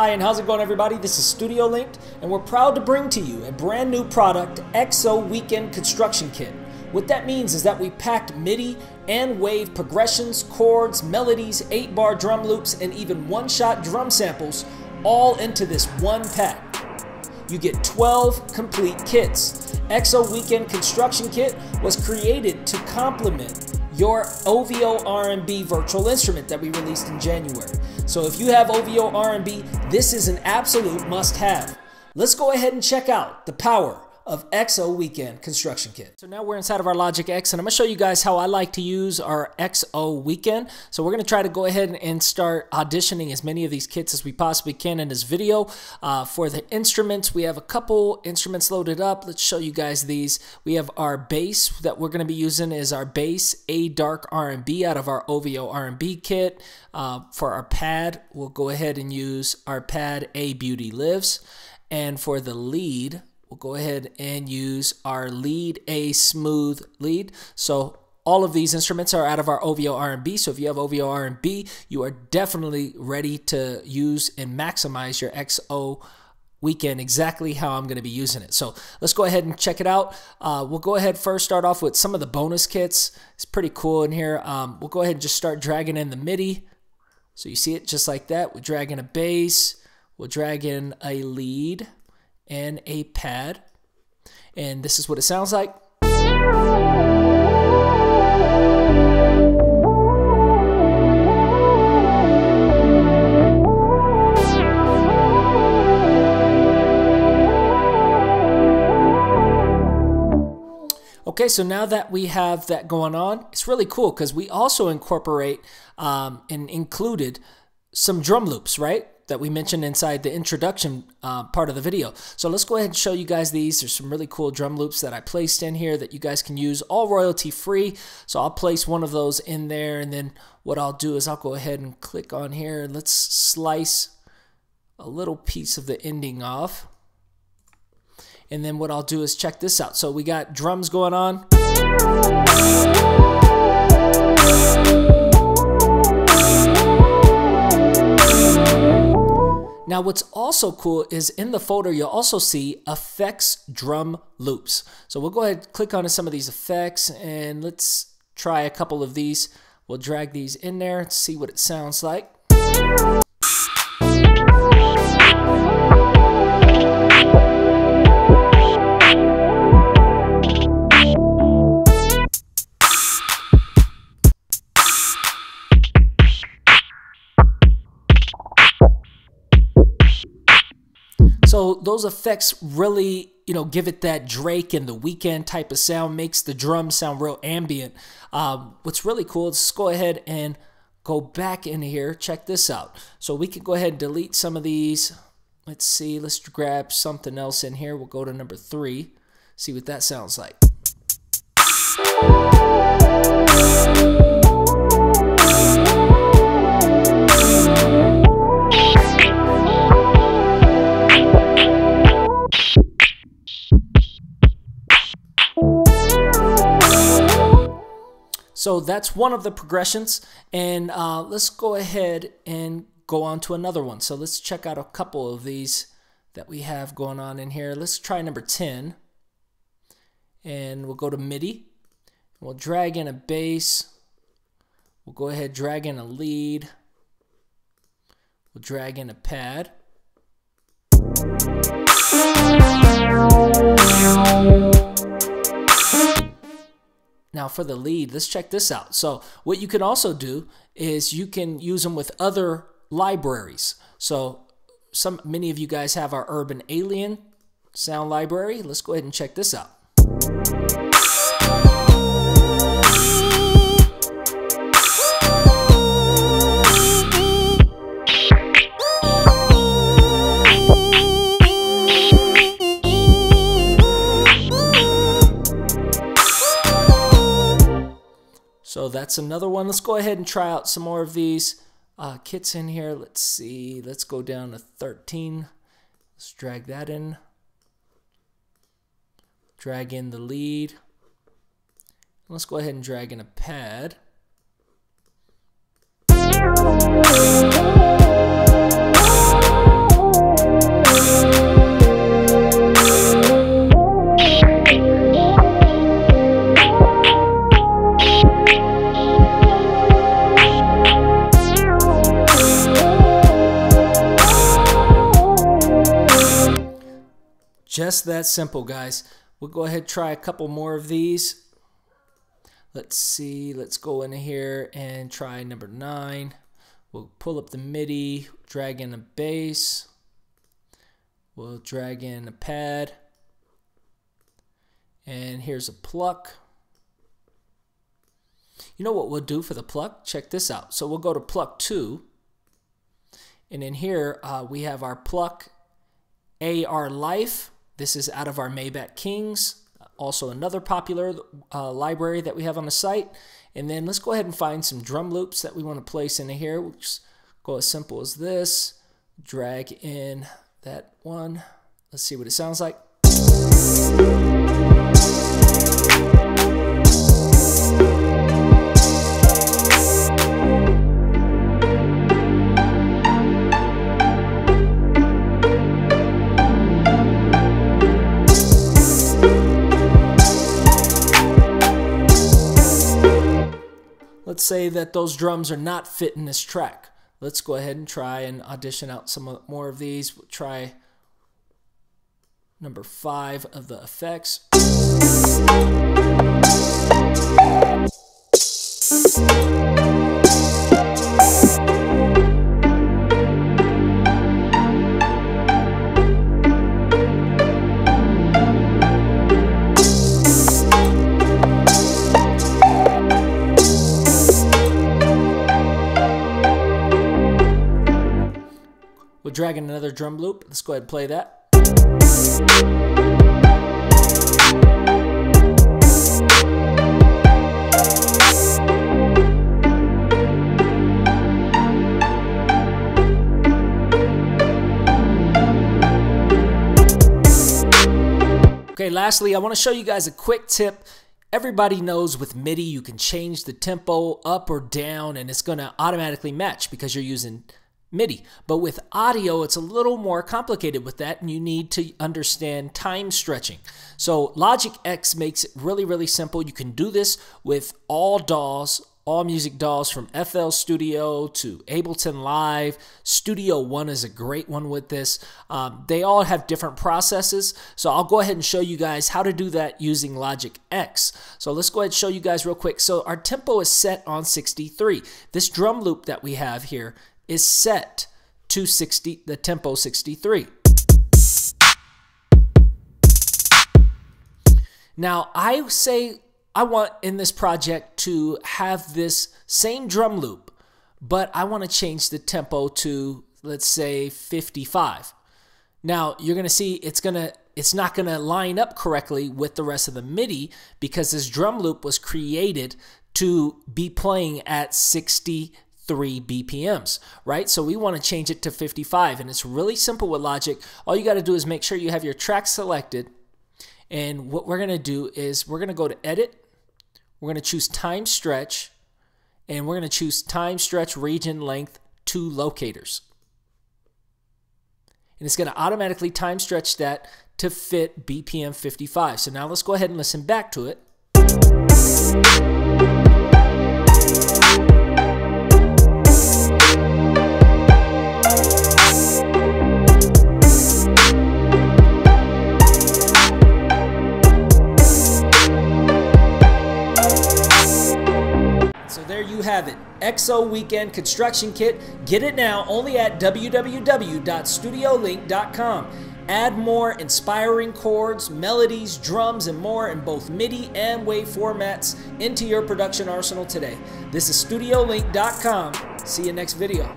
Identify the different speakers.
Speaker 1: Hi, and how's it going, everybody? This is Studio Linked, and we're proud to bring to you a brand new product, XO Weekend Construction Kit. What that means is that we packed MIDI and wave progressions, chords, melodies, 8-bar drum loops, and even one-shot drum samples all into this one pack. You get 12 complete kits. XO Weekend Construction Kit was created to complement your OVO R&B virtual instrument that we released in January. So if you have OVO R&B, this is an absolute must-have. Let's go ahead and check out the power of XO Weekend Construction Kit. So now we're inside of our Logic X, and I'm going to show you guys how I like to use our XO Weekend. So we're going to try to go ahead and start auditioning as many of these kits as we possibly can in this video. For the instruments, we have a couple instruments loaded up. Let's show you guys these. We have our bass that we're going to be using is our bass A Dark R&B out of our OVO R&B kit. For our pad, we'll go ahead and use our pad A Beauty Lives. And for the lead, we'll go ahead and use our lead A Smooth lead. So all of these instruments are out of our OVO R&B. So if you have OVO R&B, you are definitely ready to use and maximize your XO Weekend exactly how I'm going to be using it. So let's go ahead and check it out. We'll go ahead first start off with some of the bonus kits. It's pretty cool in here. We'll go ahead and just start dragging in the MIDI. So you see it just like that. We'll drag in a bass. We'll drag in a lead and a pad, and this is what it sounds like. Okay, so now that we have that going on, it's really cool because we also incorporate and included some drum loops, right? That we mentioned inside the introduction part of the video. So let's go ahead and show you guys these. There's some really cool drum loops that I placed in here that you guys can use, all royalty free. So I'll place one of those in there, and then what I'll do is I'll go ahead and click on here and let's slice a little piece of the ending off. And then what I'll do is check this out. So we got drums going on. Now what's also cool is in the folder you'll also see effects drum loops. So we'll go ahead and click on some of these effects and let's try a couple of these. We'll drag these in there and see what it sounds like. So those effects really, give it that Drake and the Weeknd type of sound, makes the drums sound real ambient. What's really cool is let's go ahead and go back in here. Check this out. So we can go ahead and delete some of these. Let's see. Let's grab something else in here. We'll go to number 3. See what that sounds like. So that's one of the progressions, and let's go ahead and go on to another one. So let's check out a couple of these that we have going on in here. Let's try number 10, and we'll go to MIDI. We'll drag in a bass. We'll go ahead and drag in a lead. We'll drag in a pad. Now for the lead, let's check this out. So what you can also do is you can use them with other libraries. So many of you guys have our Urban Alien sound library. Let's go ahead and check this out. So that's another one. Let's go ahead and try out some more of these kits in here. Let's see. Let's go down to 13. Let's drag that in. Drag in the lead. Let's go ahead and drag in a pad. just that simple, guys. We'll go ahead and try a couple more of these. Let's see. Let's go in here and try number 9. We'll pull up the MIDI, drag in a bass. We'll drag in a pad. And here's a pluck. You know what we'll do for the pluck? Check this out. So we'll go to pluck 2. And in here, we have our pluck AR Life. This is out of our Maybach Kings. Also another popular library that we have on the site. And then let's go ahead and find some drum loops that we want to place into here. We'll just go as simple as this. Drag in that one. Let's see what it sounds like. Let's say that those drums are not fitting this track. Let's go ahead and try and audition out some more of these. We'll try number 5 of the effects. We'll drag in another drum loop. Let's go ahead and play that. Okay, lastly, I want to show you guys a quick tip. Everybody knows with MIDI you can change the tempo up or down and it's going to automatically match because you're using MIDI. But with audio, it's a little more complicated with that, and you need to understand time stretching. So Logic X makes it really, really simple. You can do this with all DAWs, all music DAWs from FL Studio to Ableton Live. Studio One is a great one with this. They all have different processes. So I'll go ahead and show you guys how to do that using Logic X. So let's go ahead and show you guys real quick. So our tempo is set on 63. This drum loop that we have here is set to the tempo 63. Now I say I want in this project to have this same drum loop, but I want to change the tempo to, let's say, 55. Now you're going to see it's not going to line up correctly with the rest of the MIDI because this drum loop was created to be playing at 63 BPMs, right? So we want to change it to 55, and it's really simple with Logic. All you got to do is make sure you have your track selected, and what we're going to do is we're going to go to Edit, we're going to choose Time Stretch, and we're going to choose Time Stretch Region Length 2 Locators. And it's going to automatically time stretch that to fit BPM 55. So now let's go ahead and listen back to it. There you have it, XO Weekend Construction Kit. Get it now only at www.studiolink.com. Add more inspiring chords, melodies, drums, and more in both MIDI and WAV formats into your production arsenal today. This is studiolink.com. See you next video.